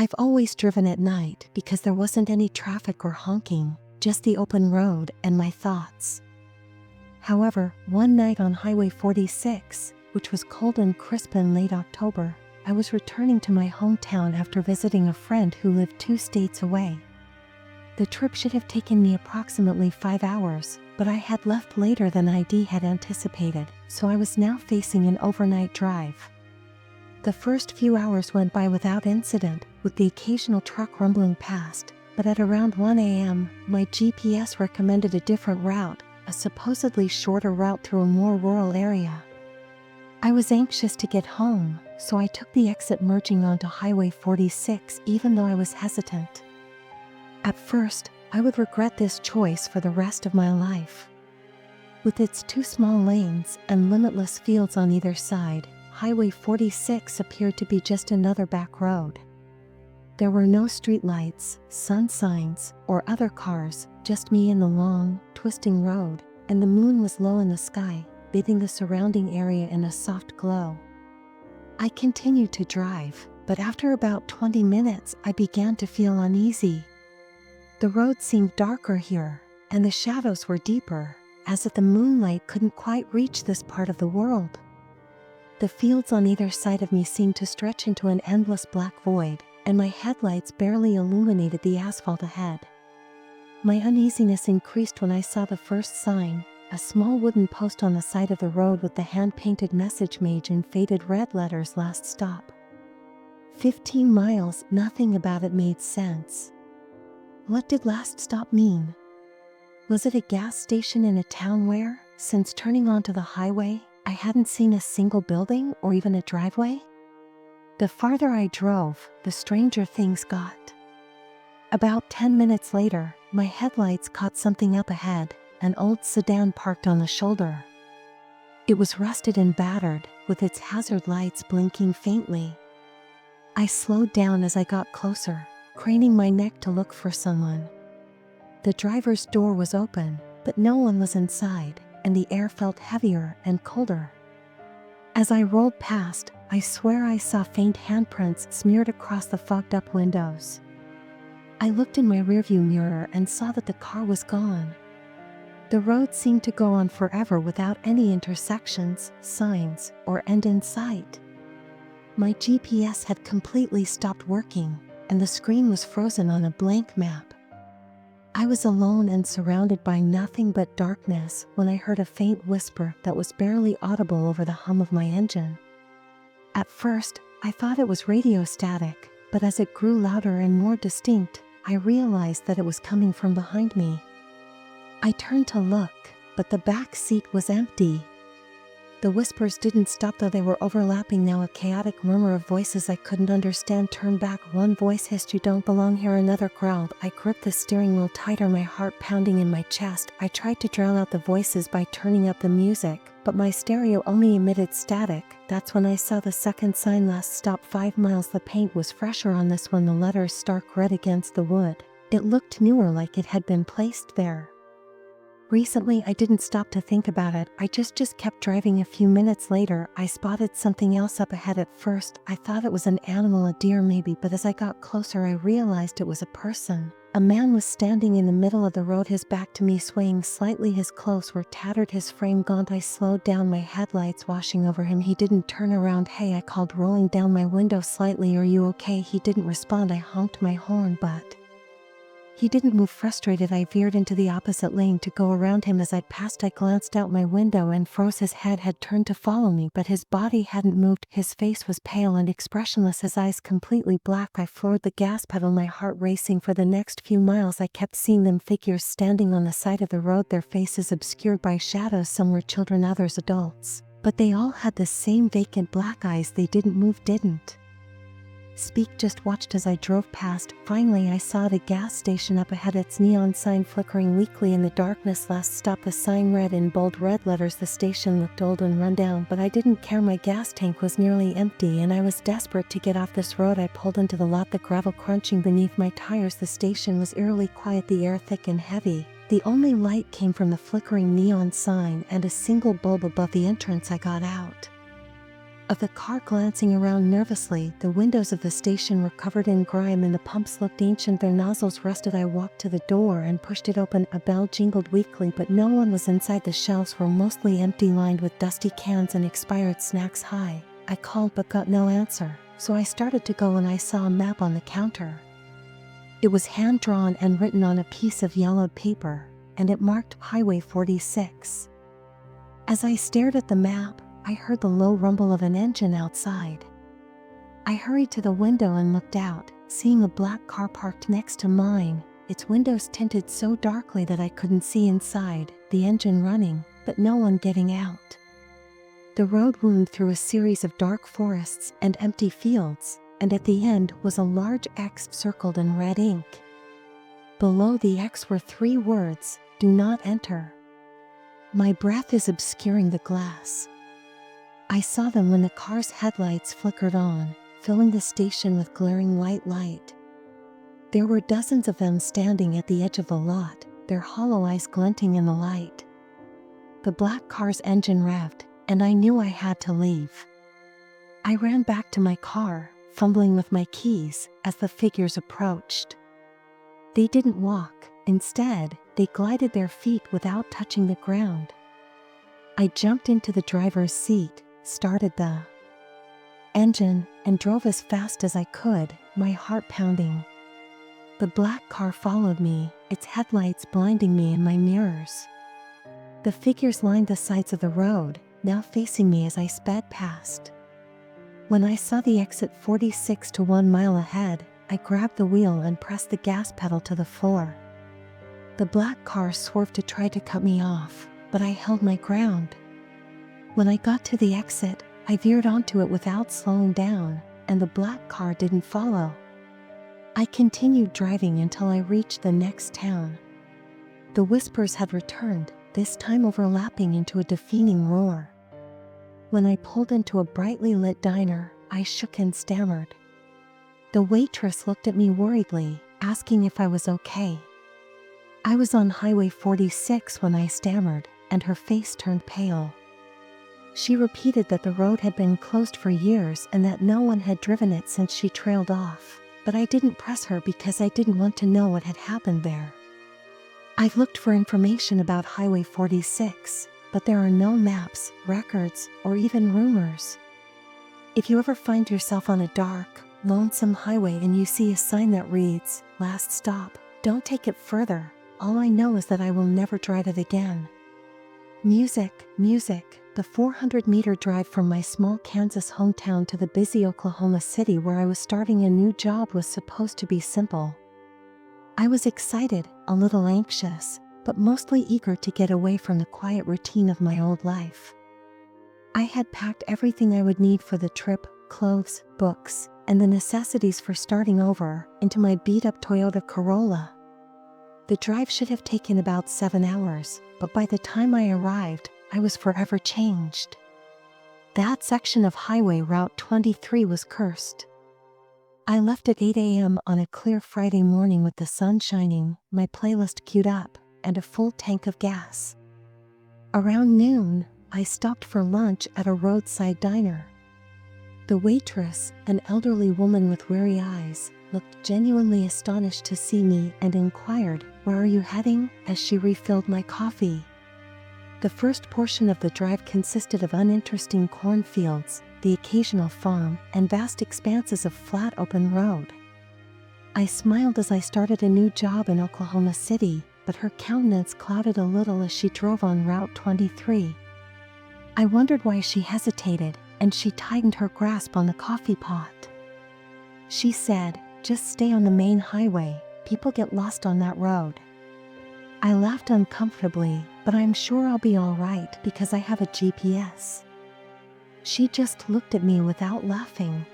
I've always driven at night because there wasn't any traffic or honking, just the open road and my thoughts. However, one night on Highway 46, which was cold and crisp in late October, I was returning to my hometown after visiting a friend who lived 2 states away. The trip should have taken me approximately 5 hours, but I had left later than ID had anticipated, so I was now facing an overnight drive. The first few hours went by without incident, with the occasional truck rumbling past, but at around 1 a.m., my GPS recommended a different route, a supposedly shorter route through a more rural area. I was anxious to get home, so I took the exit merging onto Highway 46 even though I was hesitant. At first, I would regret this choice for the rest of my life. With its 2 small lanes and limitless fields on either side, Highway 46 appeared to be just another back road. There were no streetlights, sun signs, or other cars, just me in the long, twisting road, and the moon was low in the sky, bathing the surrounding area in a soft glow. I continued to drive, but after about 20 minutes I began to feel uneasy. The road seemed darker here, and the shadows were deeper, as if the moonlight couldn't quite reach this part of the world. The fields on either side of me seemed to stretch into an endless black void, and my headlights barely illuminated the asphalt ahead. My uneasiness increased when I saw the first sign, a small wooden post on the side of the road with the hand-painted message made in faded red letters: "Last stop." 15 miles, nothing about it made sense. What did last stop mean? Was it a gas station in a town where, since turning onto the highway, I hadn't seen a single building or even a driveway? The farther I drove, the stranger things got. About 10 minutes later, my headlights caught something up ahead, an old sedan parked on the shoulder. It was rusted and battered, with its hazard lights blinking faintly. I slowed down as I got closer, craning my neck to look for someone. The driver's door was open, but no one was inside, and the air felt heavier and colder. As I rolled past, I swear I saw faint handprints smeared across the fogged-up windows. I looked in my rearview mirror and saw that the car was gone. The road seemed to go on forever without any intersections, signs, or end in sight. My GPS had completely stopped working, and the screen was frozen on a blank map. I was alone and surrounded by nothing but darkness when I heard a faint whisper that was barely audible over the hum of my engine. At first, I thought it was radio static, but as it grew louder and more distinct, I realized that it was coming from behind me. I turned to look, but the back seat was empty. The whispers didn't stop, though they were overlapping now, a chaotic murmur of voices I couldn't understand. "Turn back," one voice hissed. "You don't belong here," another growled. I gripped the steering wheel tighter, my heart pounding in my chest. I tried to drown out the voices by turning up the music, but my stereo only emitted static. That's when I saw the second sign: "Last stop 5 miles." The paint was fresher on this one, the letters stark red against the wood. It looked newer, like it had been placed there. Recently, I didn't stop to think about it. I just kept driving. A few minutes later, I spotted something else up ahead. At first, I thought it was an animal, a deer maybe, but as I got closer, I realized it was a person. A man was standing in the middle of the road, his back to me, swaying slightly. His clothes were tattered, his frame gaunt. I slowed down, my headlights washing over him. He didn't turn around. "Hey," I called, rolling down my window slightly. "Are you okay?" He didn't respond. I honked my horn, but he didn't move. Frustrated, I veered into the opposite lane to go around him. As I passed, I glanced out my window and froze. His head had turned to follow me, but his body hadn't moved. His face was pale and expressionless, his eyes completely black. I floored the gas pedal, my heart racing. For the next few miles, I kept seeing them, figures standing on the side of the road, their faces obscured by shadows. Some were children, others adults, but they all had the same vacant black eyes. They didn't move, didn't speak, just watched as I drove past. Finally, I saw the gas station up ahead, its neon sign flickering weakly in the darkness. "Last stop," the sign read in bold red letters. The station looked old and run down, but I didn't care. My gas tank was nearly empty, and I was desperate to get off this road. I pulled into the lot, the gravel crunching beneath my tires. The station was eerily quiet, the air thick and heavy. The only light came from the flickering neon sign and a single bulb above the entrance. I got out. of the car glancing around nervously. The windows of the station were covered in grime and the pumps looked ancient, their nozzles rusted. I walked to the door and pushed it open. A bell jingled weakly, but no one was inside. The shelves were mostly empty, lined with dusty cans and expired snacks. "Hi." I called but got no answer, so I started to go and I saw a map on the counter. It was hand-drawn and written on a piece of yellowed paper, and it marked Highway 46. As I stared at the map, I heard the low rumble of an engine outside. I hurried to the window and looked out, seeing a black car parked next to mine, its windows tinted so darkly that I couldn't see inside, the engine running, but no one getting out. The road wound through a series of dark forests and empty fields, and at the end was a large X circled in red ink. Below the X were 3 words, "Do not enter." My breath is obscuring the glass. I saw them when the car's headlights flickered on, filling the station with glaring white light. There were dozens of them standing at the edge of the lot, their hollow eyes glinting in the light. The black car's engine revved, and I knew I had to leave. I ran back to my car, fumbling with my keys, as the figures approached. They didn't walk, instead, they glided their feet without touching the ground. I jumped into the driver's seat, started the engine, and drove as fast as I could, my heart pounding. The black car followed me, its headlights blinding me in my mirrors. The figures lined the sides of the road, now facing me as I sped past. When I saw the exit 46 to 1 mile ahead, I grabbed the wheel and pressed the gas pedal to the floor. The black car swerved to try to cut me off, but I held my ground. When I got to the exit, I veered onto it without slowing down, and the black car didn't follow. I continued driving until I reached the next town. The whispers had returned, this time overlapping into a deafening roar. When I pulled into a brightly lit diner, I shook and stammered. The waitress looked at me worriedly, asking if I was okay. I was on Highway 46 when I stammered, and her face turned pale. She repeated that the road had been closed for years and that no one had driven it since she trailed off, but I didn't press her because I didn't want to know what had happened there. I've looked for information about Highway 46, but there are no maps, records, or even rumors. If you ever find yourself on a dark, lonesome highway and you see a sign that reads, "Last stop," don't take it further. All I know is that I will never drive it again. Music. The 400-meter drive from my small Kansas hometown to the busy Oklahoma City where I was starting a new job was supposed to be simple. I was excited, a little anxious, but mostly eager to get away from the quiet routine of my old life. I had packed everything I would need for the trip, clothes, books, and the necessities for starting over, into my beat-up Toyota Corolla. The drive should have taken about 7 hours, but by the time I arrived, I was forever changed. That section of Highway Route 23 was cursed. I left at 8 a.m. on a clear Friday morning with the sun shining, my playlist queued up, and a full tank of gas. Around noon, I stopped for lunch at a roadside diner. The waitress, an elderly woman with weary eyes, looked genuinely astonished to see me and inquired, "Where are you heading?" as she refilled my coffee. The first portion of the drive consisted of uninteresting cornfields, the occasional farm, and vast expanses of flat open road. I smiled as I started a new job in Oklahoma City, but her countenance clouded a little as she drove on Route 23. I wondered why she hesitated, and she tightened her grasp on the coffee pot. She said, "Just stay on the main highway, people get lost on that road." I laughed uncomfortably, but I'm sure I'll be all right because I have a GPS. She just looked at me without laughing.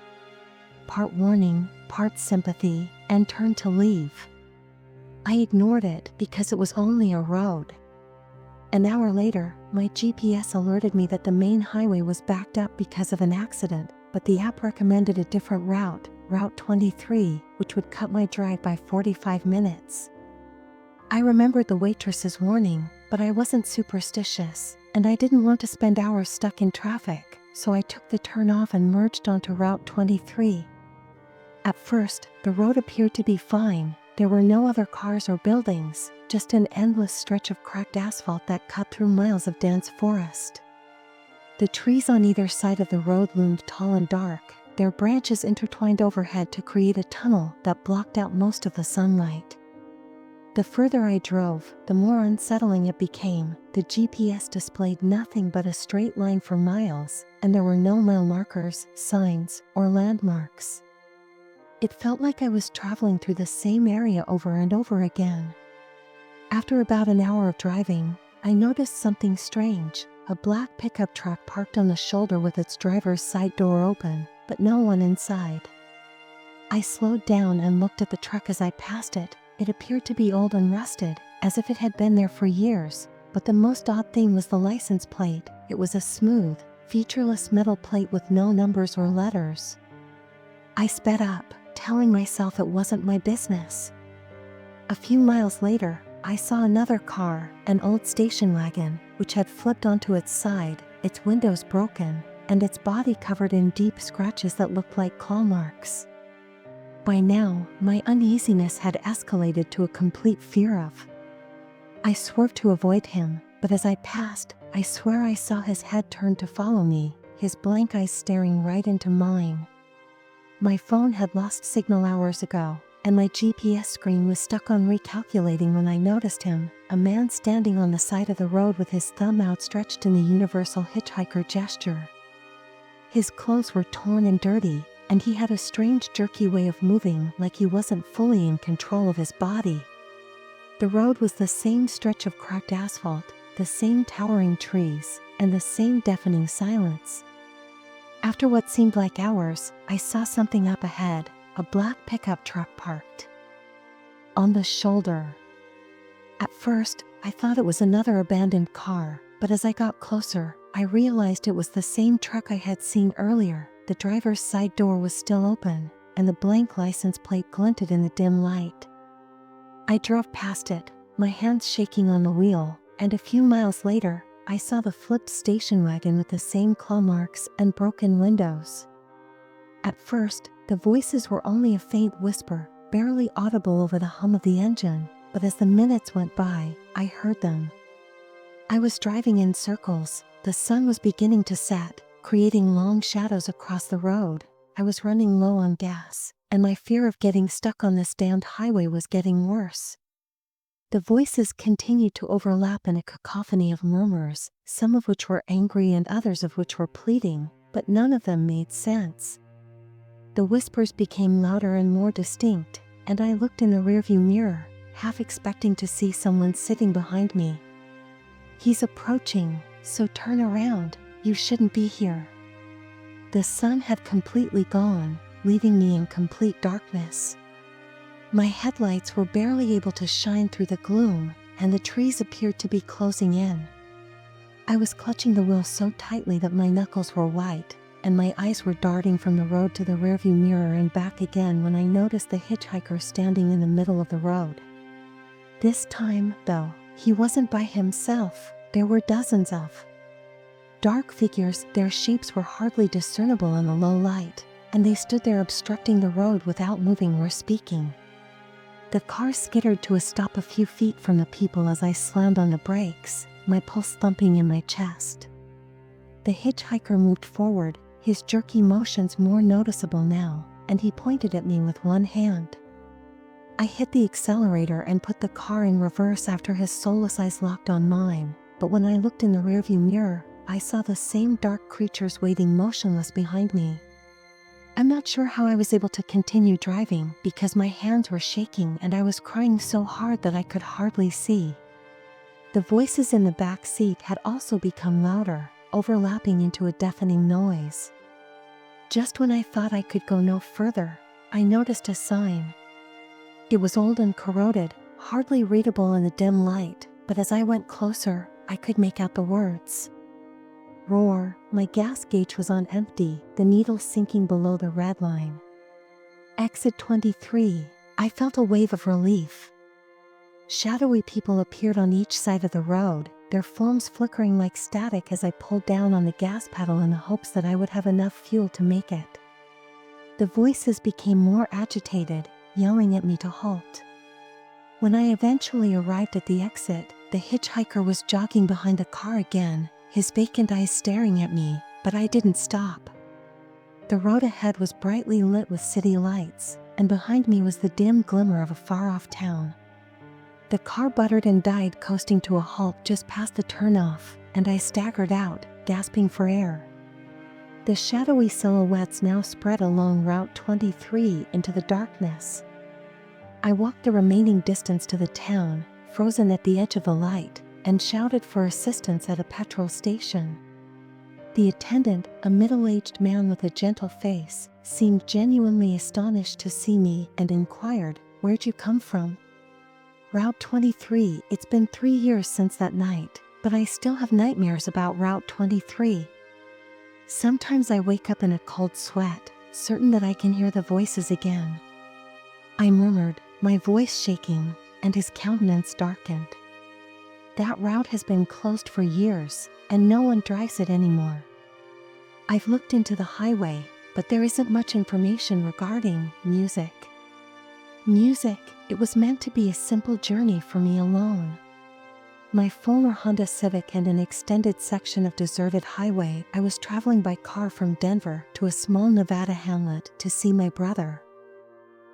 Part warning, part sympathy, and turned to leave. I ignored it because it was only a road. An hour later, my GPS alerted me that the main highway was backed up because of an accident, but the app recommended a different route, Route 23, which would cut my drive by 45 minutes. I remembered the waitress's warning, but I wasn't superstitious, and I didn't want to spend hours stuck in traffic, so I took the turn off and merged onto Route 23. At first, the road appeared to be fine. There were no other cars or buildings, just an endless stretch of cracked asphalt that cut through miles of dense forest. The trees on either side of the road loomed tall and dark, their branches intertwined overhead to create a tunnel that blocked out most of the sunlight. The further I drove, the more unsettling it became. The GPS displayed nothing but a straight line for miles, and there were no mile markers, signs, or landmarks. It felt like I was traveling through the same area over and over again. After about an hour of driving, I noticed something strange. A black pickup truck parked on the shoulder with its driver's side door open, but no one inside. I slowed down and looked at the truck as I passed it. It appeared to be old and rusted, as if it had been there for years, but the most odd thing was the license plate. It was a smooth, featureless metal plate with no numbers or letters. I sped up, telling myself it wasn't my business. A few miles later, I saw another car, an old station wagon, which had flipped onto its side, its windows broken, and its body covered in deep scratches that looked like claw marks. By now, my uneasiness had escalated to a complete fear of. I swerved to avoid him, but as I passed, I swear I saw his head turn to follow me, his blank eyes staring right into mine. My phone had lost signal hours ago, and my GPS screen was stuck on recalculating when I noticed him, a man standing on the side of the road with his thumb outstretched in the universal hitchhiker gesture. His clothes were torn and dirty, and he had a strange jerky way of moving, like he wasn't fully in control of his body. The road was the same stretch of cracked asphalt, the same towering trees, and the same deafening silence. After what seemed like hours, I saw something up ahead, a black pickup truck parked on the shoulder. At first, I thought it was another abandoned car, but as I got closer, I realized it was the same truck I had seen earlier. The driver's side door was still open, and the blank license plate glinted in the dim light. I drove past it, my hands shaking on the wheel, and a few miles later, I saw the flipped station wagon with the same claw marks and broken windows. At first, the voices were only a faint whisper, barely audible over the hum of the engine, but as the minutes went by, I heard them. I was driving in circles, the sun was beginning to set, creating long shadows across the road. I was running low on gas, and my fear of getting stuck on this damned highway was getting worse. The voices continued to overlap in a cacophony of murmurs, some of which were angry and others of which were pleading, but none of them made sense. The whispers became louder and more distinct, and I looked in the rearview mirror, half expecting to see someone sitting behind me. "He's approaching, so turn around. You shouldn't be here." The sun had completely gone, leaving me in complete darkness. My headlights were barely able to shine through the gloom, and the trees appeared to be closing in. I was clutching the wheel so tightly that my knuckles were white, and my eyes were darting from the road to the rearview mirror and back again when I noticed the hitchhiker standing in the middle of the road. This time, though, he wasn't by himself. There were dozens of dark figures. Their shapes were hardly discernible in the low light, and they stood there obstructing the road without moving or speaking. The car skittered to a stop a few feet from the people as I slammed on the brakes, my pulse thumping in my chest. The hitchhiker moved forward, his jerky motions more noticeable now, and he pointed at me with one hand. I hit the accelerator and put the car in reverse after his soulless eyes locked on mine, but when I looked in the rearview mirror, I saw the same dark creatures waiting motionless behind me. I'm not sure how I was able to continue driving because my hands were shaking and I was crying so hard that I could hardly see. The voices in the back seat had also become louder, overlapping into a deafening noise. Just when I thought I could go no further, I noticed a sign. It was old and corroded, hardly readable in the dim light, but as I went closer, I could make out the words. Roar. My gas gauge was on empty, the needle sinking below the red line. Exit 23. I felt a wave of relief. Shadowy people appeared on each side of the road, their foams flickering like static as I pulled down on the gas pedal in the hopes that I would have enough fuel to make it. The voices became more agitated, yelling at me to halt. When I eventually arrived at the exit, the hitchhiker was jogging behind the car again, his vacant eyes staring at me, but I didn't stop. The road ahead was brightly lit with city lights, and behind me was the dim glimmer of a far-off town. The car buttered and died, coasting to a halt just past the turnoff, and I staggered out, gasping for air. The shadowy silhouettes now spread along Route 23 into the darkness. I walked the remaining distance to the town, frozen at the edge of the light, and shouted for assistance at a petrol station. The attendant, a middle-aged man with a gentle face, seemed genuinely astonished to see me and inquired, "Where'd you come from?" "Route 23, it's been 3 years since that night, but I still have nightmares about Route 23. Sometimes I wake up in a cold sweat, certain that I can hear the voices again," I murmured, my voice shaking, and his countenance darkened. "That route has been closed for years, and no one drives it anymore. I've looked into the highway, but there isn't much information regarding music. Music, it was meant to be a simple journey for me alone. My former Honda Civic and an extended section of deserted highway. I was traveling by car from Denver to a small Nevada hamlet to see my brother.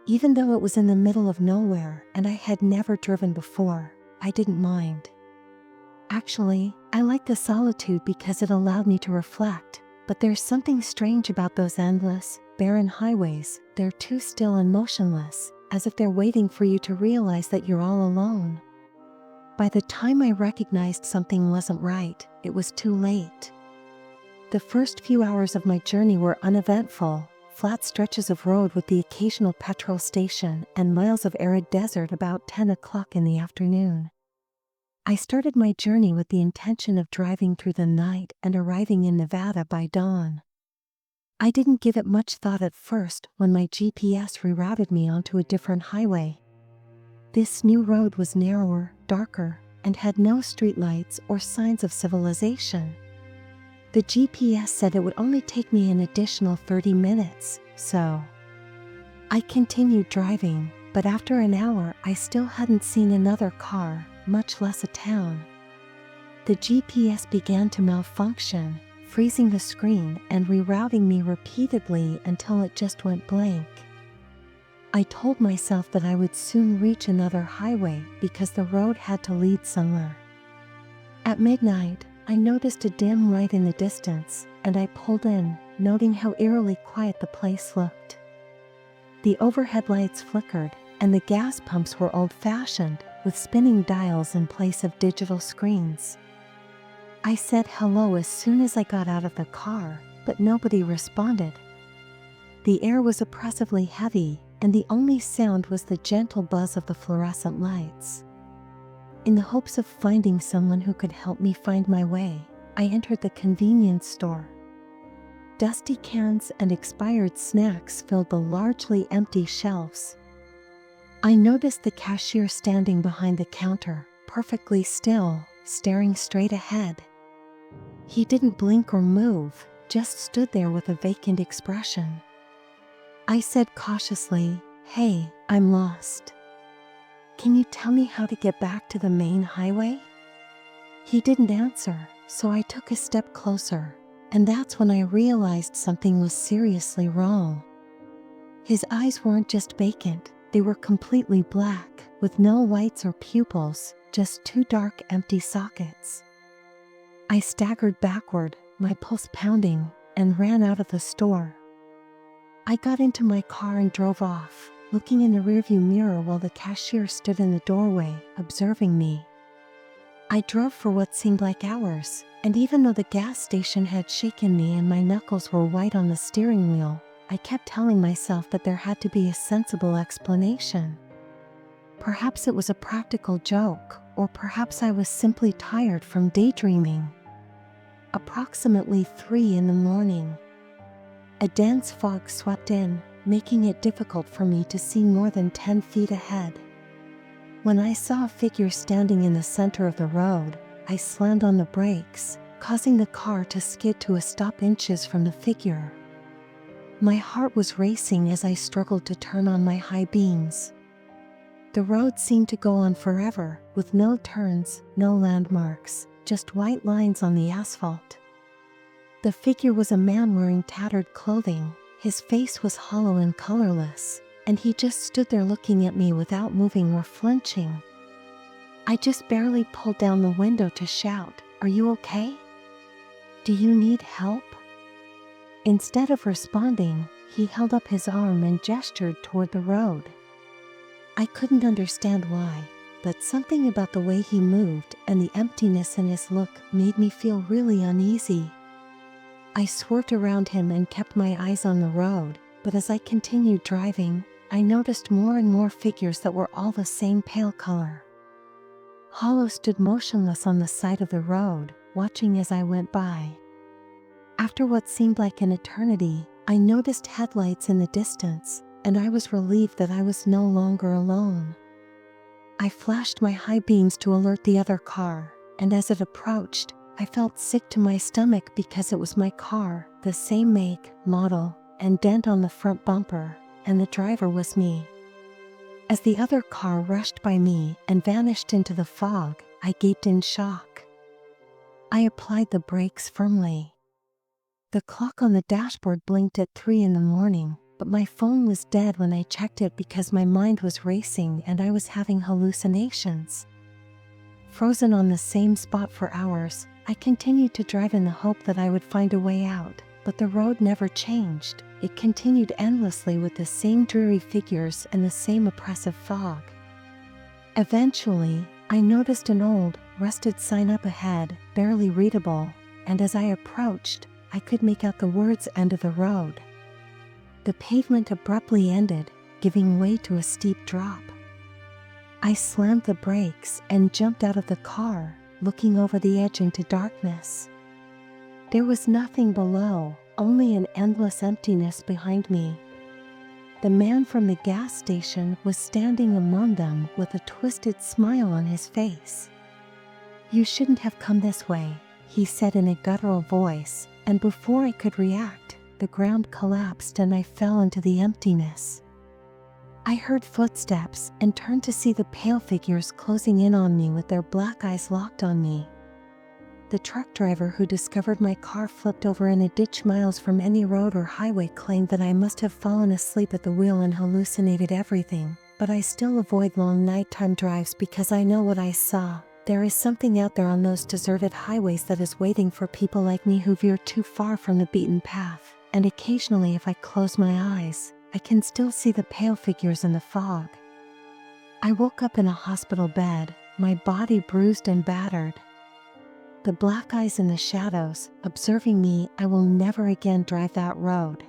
Even though it was in the middle of nowhere and I had never driven before, I didn't mind. Actually, I liked the solitude because it allowed me to reflect, but there's something strange about those endless, barren highways. They're too still and motionless, as if they're waiting for you to realize that you're all alone. By the time I recognized something wasn't right, it was too late. The first few hours of my journey were uneventful, flat stretches of road with the occasional petrol station and miles of arid desert about 10 o'clock in the afternoon. I started my journey with the intention of driving through the night and arriving in Nevada by dawn. I didn't give it much thought at first when my GPS rerouted me onto a different highway. This new road was narrower, darker, and had no streetlights or signs of civilization. The GPS said it would only take me an additional 30 minutes, so I continued driving, but after an hour I still hadn't seen another car, much less a town. The GPS began to malfunction, freezing the screen and rerouting me repeatedly until it just went blank. I told myself that I would soon reach another highway because the road had to lead somewhere. At midnight, I noticed a dim light in the distance, and I pulled in, noting how eerily quiet the place looked. The overhead lights flickered, and the gas pumps were old-fashioned, with spinning dials in place of digital screens. I said hello as soon as I got out of the car, but nobody responded. The air was oppressively heavy, and the only sound was the gentle buzz of the fluorescent lights. In the hopes of finding someone who could help me find my way, I entered the convenience store. Dusty cans and expired snacks filled the largely empty shelves. I noticed the cashier standing behind the counter, perfectly still, staring straight ahead. He didn't blink or move, just stood there with a vacant expression. I said cautiously, "Hey, I'm lost. Can you tell me how to get back to the main highway?" He didn't answer, so I took a step closer, and that's when I realized something was seriously wrong. His eyes weren't just vacant, they were completely black, with no whites or pupils, just two dark, empty sockets. I staggered backward, my pulse pounding, and ran out of the store. I got into my car and drove off, looking in the rearview mirror while the cashier stood in the doorway, observing me. I drove for what seemed like hours, and even though the gas station had shaken me and my knuckles were white on the steering wheel, I kept telling myself that there had to be a sensible explanation. Perhaps it was a practical joke, or perhaps I was simply tired from daydreaming. Approximately 3 in the morning. A dense fog swept in, making it difficult for me to see more than 10 feet ahead. When I saw a figure standing in the center of the road, I slammed on the brakes, causing the car to skid to a stop inches from the figure. My heart was racing as I struggled to turn on my high beams. The road seemed to go on forever, with no turns, no landmarks, just white lines on the asphalt. The figure was a man wearing tattered clothing. His face was hollow and colorless, and he just stood there looking at me without moving or flinching. I just barely pulled down the window to shout, "Are you okay? Do you need help?" Instead of responding, he held up his arm and gestured toward the road. I couldn't understand why, but something about the way he moved and the emptiness in his look made me feel really uneasy. I swerved around him and kept my eyes on the road, but as I continued driving, I noticed more and more figures that were all the same pale color. Hollow stood motionless on the side of the road, watching as I went by. After what seemed like an eternity, I noticed headlights in the distance, and I was relieved that I was no longer alone. I flashed my high beams to alert the other car, and as it approached, I felt sick to my stomach because it was my car, the same make, model, and dent on the front bumper, and the driver was me. As the other car rushed by me and vanished into the fog, I gaped in shock. I applied the brakes firmly. The clock on the dashboard blinked at 3 in the morning, but my phone was dead when I checked it because my mind was racing and I was having hallucinations. Frozen on the same spot for hours, I continued to drive in the hope that I would find a way out, but the road never changed. It continued endlessly with the same dreary figures and the same oppressive fog. Eventually, I noticed an old, rusted sign up ahead, barely readable, and as I approached, I could make out the words "End of the road." The pavement abruptly ended, giving way to a steep drop. I slammed the brakes and jumped out of the car, looking over the edge into darkness. There was nothing below, only an endless emptiness behind me. The man from the gas station was standing among them with a twisted smile on his face. "You shouldn't have come this way," he said in a guttural voice, and before I could react, the ground collapsed and I fell into the emptiness. I heard footsteps and turned to see the pale figures closing in on me with their black eyes locked on me. The truck driver who discovered my car flipped over in a ditch miles from any road or highway claimed that I must have fallen asleep at the wheel and hallucinated everything, but I still avoid long nighttime drives because I know what I saw. There is something out there on those deserted highways that is waiting for people like me who veer too far from the beaten path, and occasionally if I close my eyes, I can still see the pale figures in the fog. I woke up in a hospital bed, my body bruised and battered. The black eyes in the shadows, observing me. I will never again drive that road.